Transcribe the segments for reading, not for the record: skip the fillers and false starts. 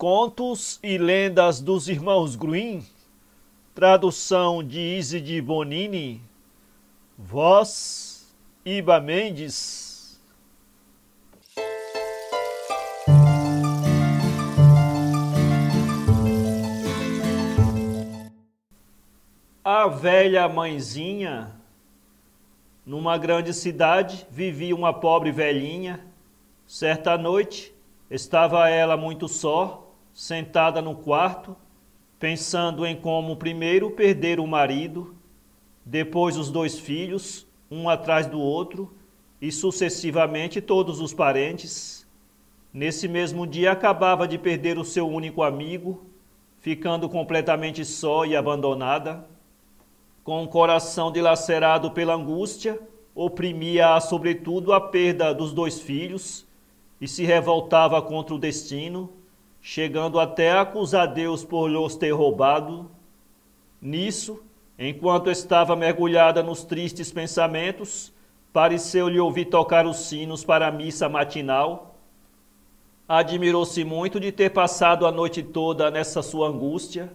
Contos e lendas dos irmãos Grimm, tradução de Isidro Bonini, voz Iba Mendes. A velha mãezinha. Numa grande cidade vivia uma pobre velhinha. Certa noite estava ela muito só, sentada no quarto, pensando em como primeiro perder o marido, depois os 2 filhos, um atrás do outro, e sucessivamente todos os parentes. Nesse mesmo dia acabava de perder o seu único amigo, ficando completamente só e abandonada. Com o coração dilacerado pela angústia, oprimia-a sobretudo a perda dos 2 filhos e se revoltava contra o destino, chegando até a acusar Deus por lhos ter roubado. Nisso, enquanto estava mergulhada nos tristes pensamentos, pareceu-lhe ouvir tocar os sinos para a missa matinal. Admirou-se muito de ter passado a noite toda nessa sua angústia.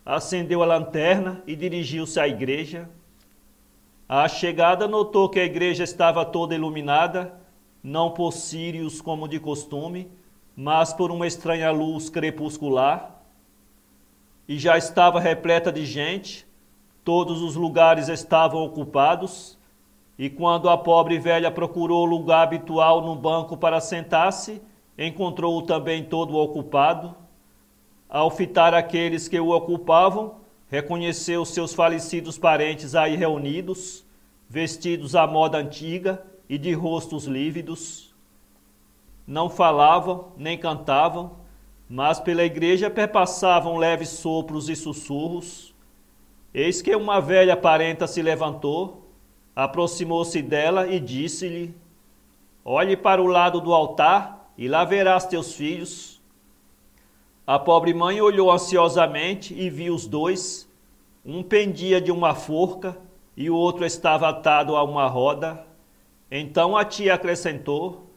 Acendeu a lanterna e dirigiu-se à igreja. À chegada, notou que a igreja estava toda iluminada, não por círios como de costume, mas por uma estranha luz crepuscular. E já estava repleta de gente, todos os lugares estavam ocupados, e quando a pobre velha procurou o lugar habitual no banco para sentar-se, encontrou-o também todo ocupado. Ao fitar aqueles que o ocupavam, reconheceu seus falecidos parentes aí reunidos, vestidos à moda antiga e de rostos lívidos. Não falavam, nem cantavam, mas pela igreja perpassavam leves sopros e sussurros. Eis que uma velha parenta se levantou, aproximou-se dela e disse-lhe: "Olhe para o lado do altar e lá verás teus filhos." A pobre mãe olhou ansiosamente e viu os 2, um pendia de uma forca e o outro estava atado a uma roda. Então a tia acrescentou: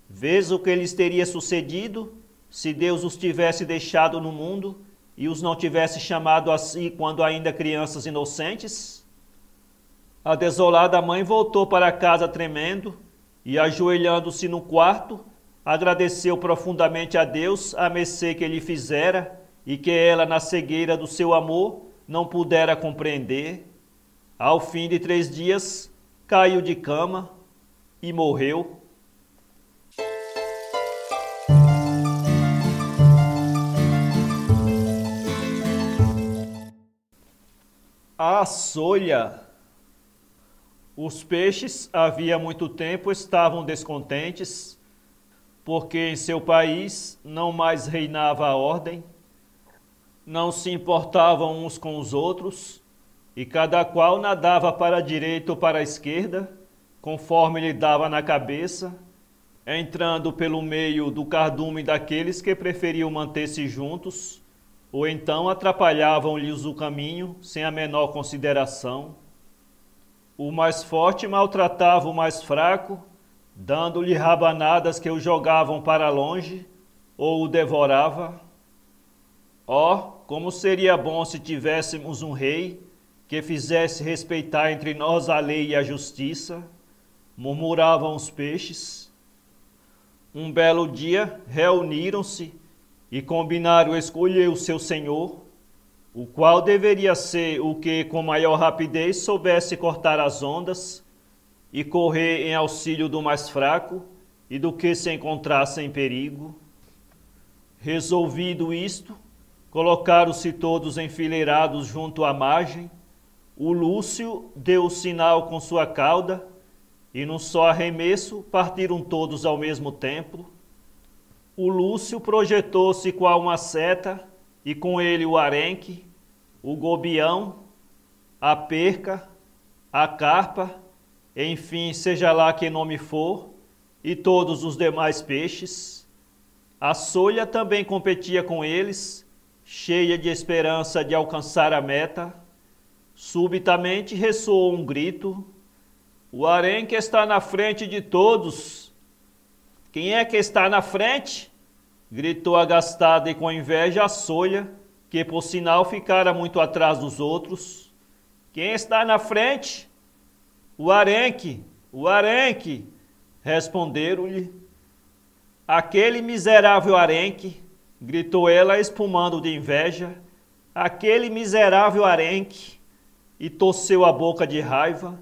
"Vês o que lhes teria sucedido se Deus os tivesse deixado no mundo e os não tivesse chamado a si quando ainda crianças inocentes?" A desolada mãe voltou para casa tremendo e, ajoelhando-se no quarto, agradeceu profundamente a Deus a mercê que lhe fizera e que ela, na cegueira do seu amor, não pudera compreender. Ao fim de 3 dias, caiu de cama e morreu. A solha. Os peixes havia muito tempo estavam descontentes, porque em seu país não mais reinava a ordem, não se importavam uns com os outros, e cada qual nadava para a direita ou para a esquerda, conforme lhe dava na cabeça, entrando pelo meio do cardume daqueles que preferiam manter-se juntos, ou então atrapalhavam-lhes o caminho sem a menor consideração. O mais forte maltratava o mais fraco, dando-lhe rabanadas que o jogavam para longe, ou o devorava. Oh, como seria bom se tivéssemos um rei que fizesse respeitar entre nós a lei e a justiça, murmuravam os peixes. Um belo dia reuniram-se e combinaram escolher o seu senhor, o qual deveria ser o que com maior rapidez soubesse cortar as ondas e correr em auxílio do mais fraco e do que se encontrasse em perigo. Resolvido isto, colocaram-se todos enfileirados junto à margem. O Lúcio deu o sinal com sua cauda e num só arremesso partiram todos ao mesmo tempo. O Lúcio projetou-se qual uma seta e com ele o arenque, o gobião, a perca, a carpa, enfim, seja lá que nome for, e todos os demais peixes. A solha também competia com eles, cheia de esperança de alcançar a meta. Subitamente ressoou um grito: "O arenque está na frente de todos." "Quem é que está na frente?" gritou agastada e com inveja a solha, que por sinal ficara muito atrás dos outros. Quem está na frente? O arenque, o arenque, responderam-lhe. Aquele miserável arenque, gritou ela espumando de inveja, aquele miserável arenque, e torceu a boca de raiva.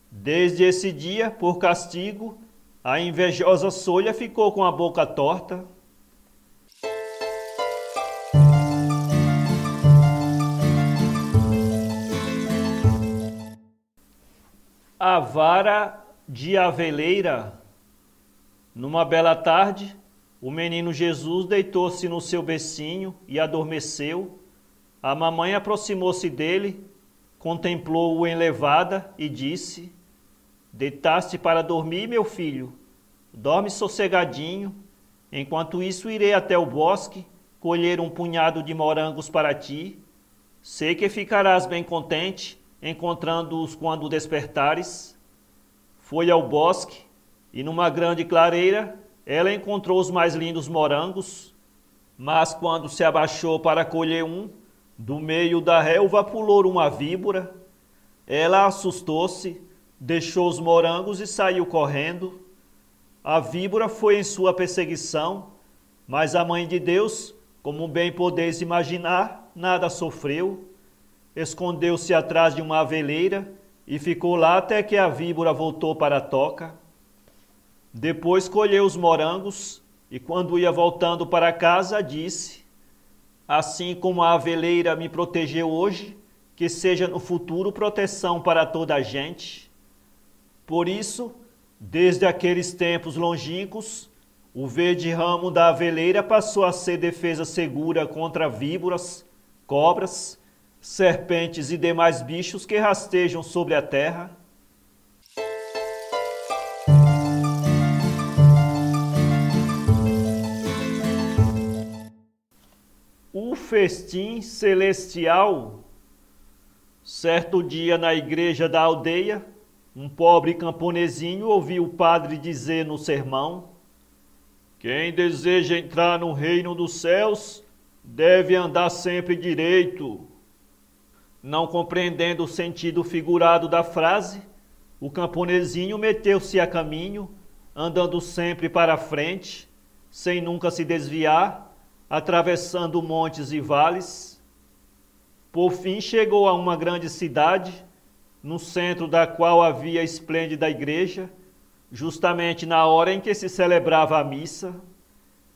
Desde esse dia, por castigo, a invejosa solha ficou com a boca torta. A vara de aveleira. Numa bela tarde, o menino Jesus deitou-se no seu bercinho e adormeceu. A mamãe aproximou-se dele, contemplou-o enlevada e disse: Deitaste para dormir, meu filho? Dorme sossegadinho. Enquanto isso, irei até o bosque, colher um punhado de morangos para ti. Sei que ficarás bem contente, encontrando-os quando despertares. Foi ao bosque, e numa grande clareira, ela encontrou os mais lindos morangos, mas quando se abaixou para colher um, do meio da relva pulou uma víbora. Ela assustou-se, deixou os morangos e saiu correndo. A víbora foi em sua perseguição, mas a Mãe de Deus, como bem podeis imaginar, nada sofreu. Escondeu-se atrás de uma aveleira e ficou lá até que a víbora voltou para a toca. Depois colheu os morangos e, quando ia voltando para casa, disse: Assim como a aveleira me protegeu hoje, que seja no futuro proteção para toda a gente. Por isso, desde aqueles tempos longínquos, o verde ramo da aveleira passou a ser defesa segura contra víboras, cobras, serpentes e demais bichos que rastejam sobre a terra. O festim celestial. Certo dia na igreja da aldeia, um pobre camponesinho ouviu o padre dizer no sermão: Quem deseja entrar no reino dos céus deve andar sempre direito. Não compreendendo o sentido figurado da frase, o camponesinho meteu-se a caminho, andando sempre para frente, sem nunca se desviar, atravessando montes e vales. Por fim chegou a uma grande cidade, no centro da qual havia a esplêndida igreja, justamente na hora em que se celebrava a missa.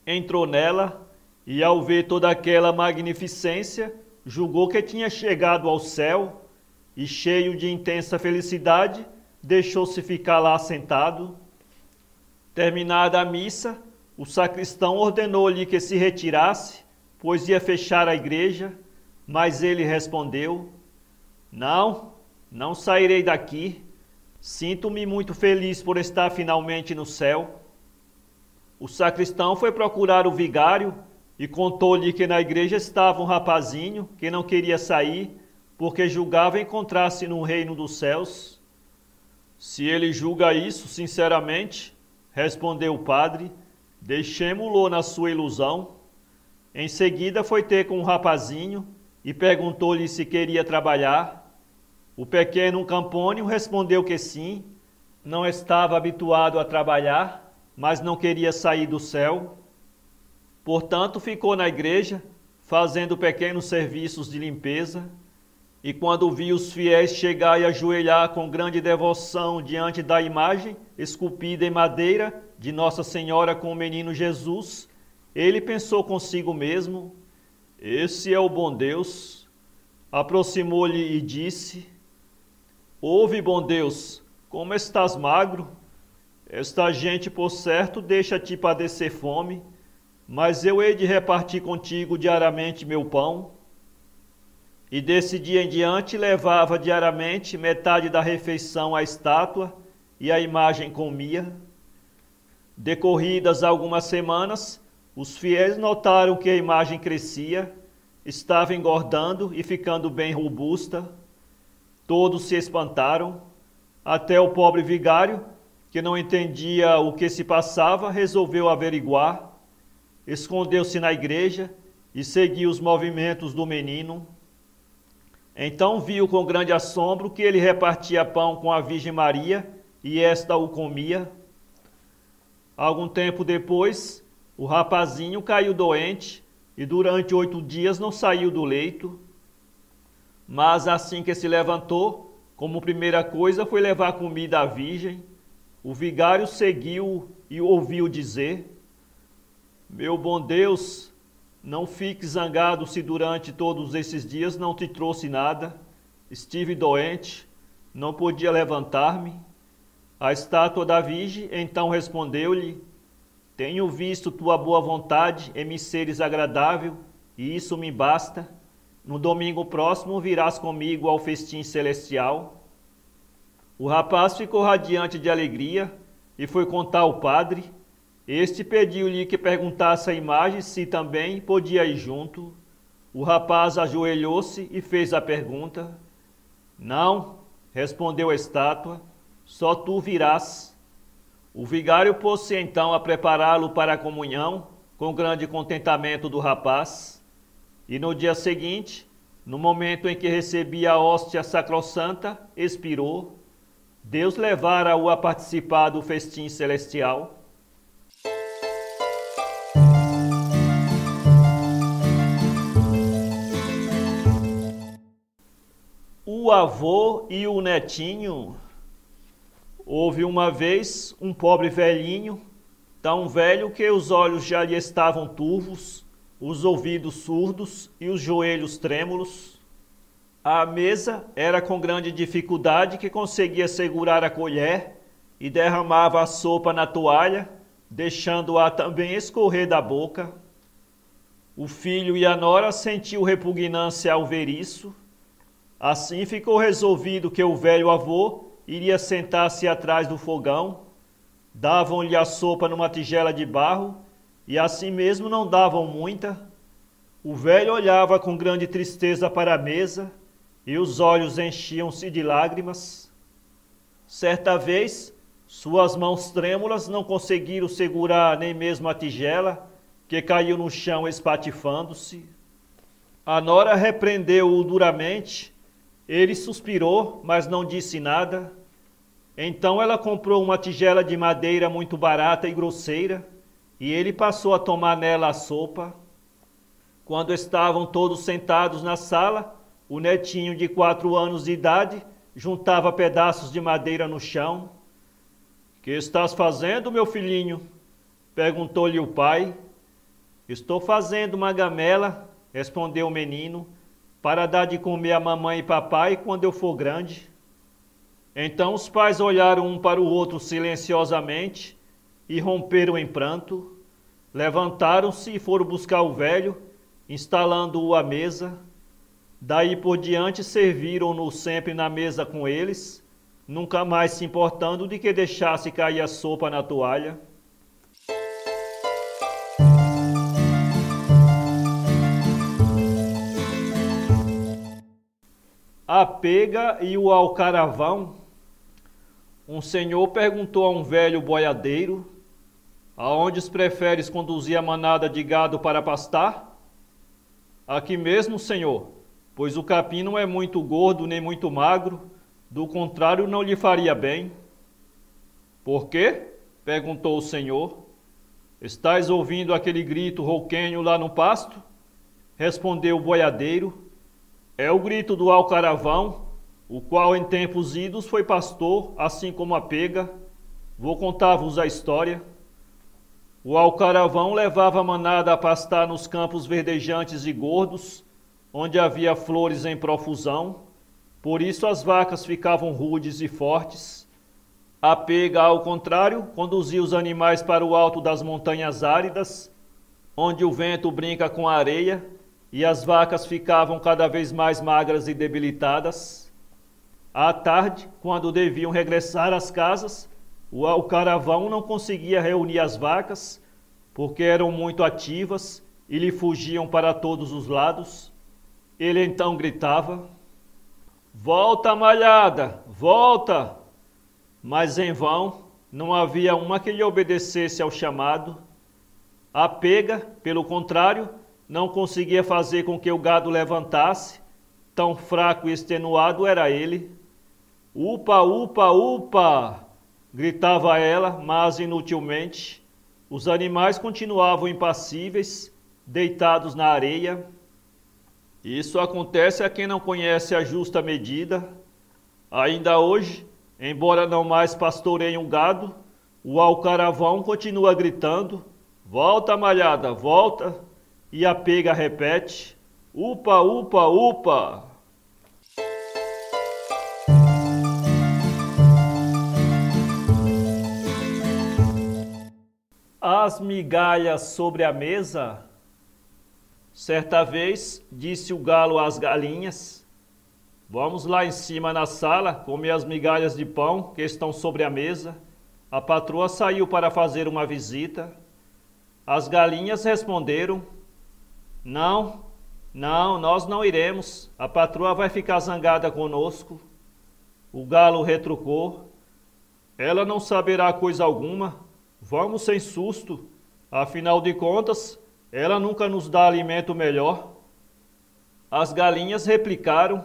Entrou nela e, ao ver toda aquela magnificência, julgou que tinha chegado ao céu e, cheio de intensa felicidade, deixou-se ficar lá sentado. Terminada a missa, o sacristão ordenou-lhe que se retirasse, pois ia fechar a igreja, mas ele respondeu: Não sairei daqui. Sinto-me muito feliz por estar finalmente no céu. O sacristão foi procurar o vigário e contou-lhe que na igreja estava um rapazinho que não queria sair, porque julgava encontrar-se no reino dos céus. Se ele julga isso sinceramente, respondeu o padre, deixemo-lo na sua ilusão. Em seguida foi ter com o rapazinho e perguntou-lhe se queria trabalhar. O pequeno Campônio respondeu que sim, não estava habituado a trabalhar, mas não queria sair do céu. Portanto, ficou na igreja, fazendo pequenos serviços de limpeza, e quando viu os fiéis chegar e ajoelhar com grande devoção diante da imagem esculpida em madeira de Nossa Senhora com o menino Jesus, ele pensou consigo mesmo: esse é o bom Deus. Aproximou-lhe e disse: ouve, bom Deus, como estás magro? Esta gente, por certo, deixa-te padecer fome, mas eu hei de repartir contigo diariamente meu pão. E desse dia em diante levava diariamente metade da refeição à estátua, e a imagem comia. Decorridas algumas semanas, os fiéis notaram que a imagem crescia, estava engordando e ficando bem robusta. Todos se espantaram, até o pobre vigário, que não entendia o que se passava, resolveu averiguar. escondeu-se na igreja e seguiu os movimentos do menino. Então viu com grande assombro que ele repartia pão com a Virgem Maria e esta o comia. Algum tempo depois, o rapazinho caiu doente e durante 8 dias não saiu do leito. Mas assim que se levantou, como primeira coisa foi levar comida à Virgem. O vigário seguiu e ouviu dizer: meu bom Deus, não fique zangado se durante todos esses dias não te trouxe nada. Estive doente, não podia levantar-me. A estátua da Virgem então respondeu-lhe: tenho visto tua boa vontade em me seres agradável, e isso me basta. No domingo próximo virás comigo ao festim celestial. O rapaz ficou radiante de alegria e foi contar ao padre. Este pediu-lhe que perguntasse à imagem se também podia ir junto. O rapaz ajoelhou-se e fez a pergunta. Não, respondeu a estátua, só tu virás. O vigário pôs-se então a prepará-lo para a comunhão, com grande contentamento do rapaz. E no dia seguinte, no momento em que recebia a hóstia sacrossanta, expirou. Deus levara-o a participar do festim celestial. O avô e o netinho. Houve uma vez um pobre velhinho, tão velho que os olhos já lhe estavam turvos, os ouvidos surdos e os joelhos trêmulos. À mesa era com grande dificuldade que conseguia segurar a colher e derramava a sopa na toalha, deixando-a também escorrer da boca. O filho e a nora sentiu repugnância ao ver isso. Assim ficou resolvido que o velho avô iria sentar-se atrás do fogão. Davam-lhe a sopa numa tigela de barro e assim mesmo não davam muita. O velho olhava com grande tristeza para a mesa e os olhos enchiam-se de lágrimas. Certa vez, suas mãos trêmulas não conseguiram segurar nem mesmo a tigela, que caiu no chão espatifando-se. A nora repreendeu-o duramente. Ele suspirou, mas não disse nada. Então ela comprou uma tigela de madeira muito barata e grosseira, e ele passou a tomar nela a sopa. Quando estavam todos sentados na sala, o netinho de 4 anos de idade juntava pedaços de madeira no chão. — Que estás fazendo, meu filhinho? Perguntou-lhe o pai. — Estou fazendo uma gamela, respondeu o menino, para dar de comer a mamãe e papai quando eu for grande. Então os pais olharam um para o outro silenciosamente e romperam em pranto. Levantaram-se e foram buscar o velho, instalando-o à mesa. Daí por diante serviram-no sempre na mesa com eles, nunca mais se importando de que deixasse cair a sopa na toalha. A pega e o alcaravão. Um senhor perguntou a um velho boiadeiro: aonde preferes conduzir a manada de gado para pastar? Aqui mesmo, senhor, pois o capim não é muito gordo nem muito magro, do contrário não lhe faria bem. Por quê? Perguntou o senhor. Estás ouvindo aquele grito rouquenho lá no pasto? Respondeu o boiadeiro. É o grito do alcaravão, o qual em tempos idos foi pastor, assim como a pega. Vou contar-vos a história. O alcaravão levava a manada a pastar nos campos verdejantes e gordos, onde havia flores em profusão. Por isso as vacas ficavam rudes e fortes. A pega, ao contrário, conduzia os animais para o alto das montanhas áridas, onde o vento brinca com a areia, e as vacas ficavam cada vez mais magras e debilitadas. À tarde, quando deviam regressar às casas, o alcaravão não conseguia reunir as vacas, porque eram muito ativas e lhe fugiam para todos os lados. Ele então gritava: volta, malhada, volta! Mas em vão, não havia uma que lhe obedecesse ao chamado. A pega, pelo contrário, não conseguia fazer com que o gado levantasse, tão fraco e extenuado era ele. Upa, upa, upa! Gritava ela, mas inutilmente. Os animais continuavam impassíveis, deitados na areia. Isso acontece a quem não conhece a justa medida. Ainda hoje, embora não mais pastoreiem um gado, o alcaravão continua gritando: volta, malhada, volta! E a pega repete: upa, upa, upa! As migalhas sobre a mesa. Certa vez, disse o galo às galinhas: vamos lá em cima na sala comer as migalhas de pão que estão sobre a mesa. A patroa saiu para fazer uma visita. As galinhas responderam: não, nós não iremos. A patroa vai ficar zangada conosco. O galo retrucou: ela não saberá coisa alguma. Vamos sem susto. Afinal de contas, ela nunca nos dá alimento melhor. As galinhas replicaram: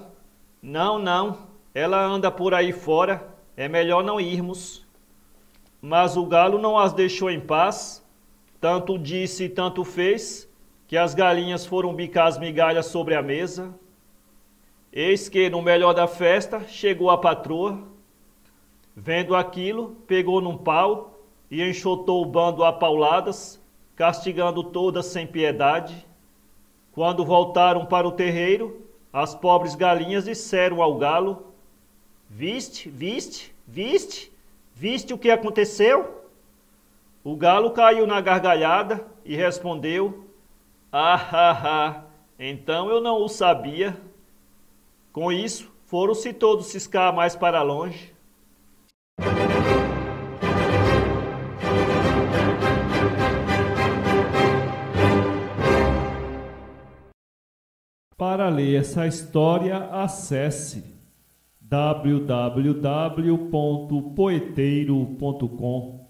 não, ela anda por aí fora, é melhor não irmos. Mas o galo não as deixou em paz, tanto disse e tanto fez, que as galinhas foram bicar as migalhas sobre a mesa. Eis que, no melhor da festa, chegou a patroa. Vendo aquilo, pegou num pau e enxotou o bando a pauladas, castigando todas sem piedade. Quando voltaram para o terreiro, as pobres galinhas disseram ao galo: viste o que aconteceu? O galo caiu na gargalhada e respondeu: então eu não o sabia. Com isso, foram-se todos ciscar mais para longe. Para ler essa história, acesse www.poeteiro.com.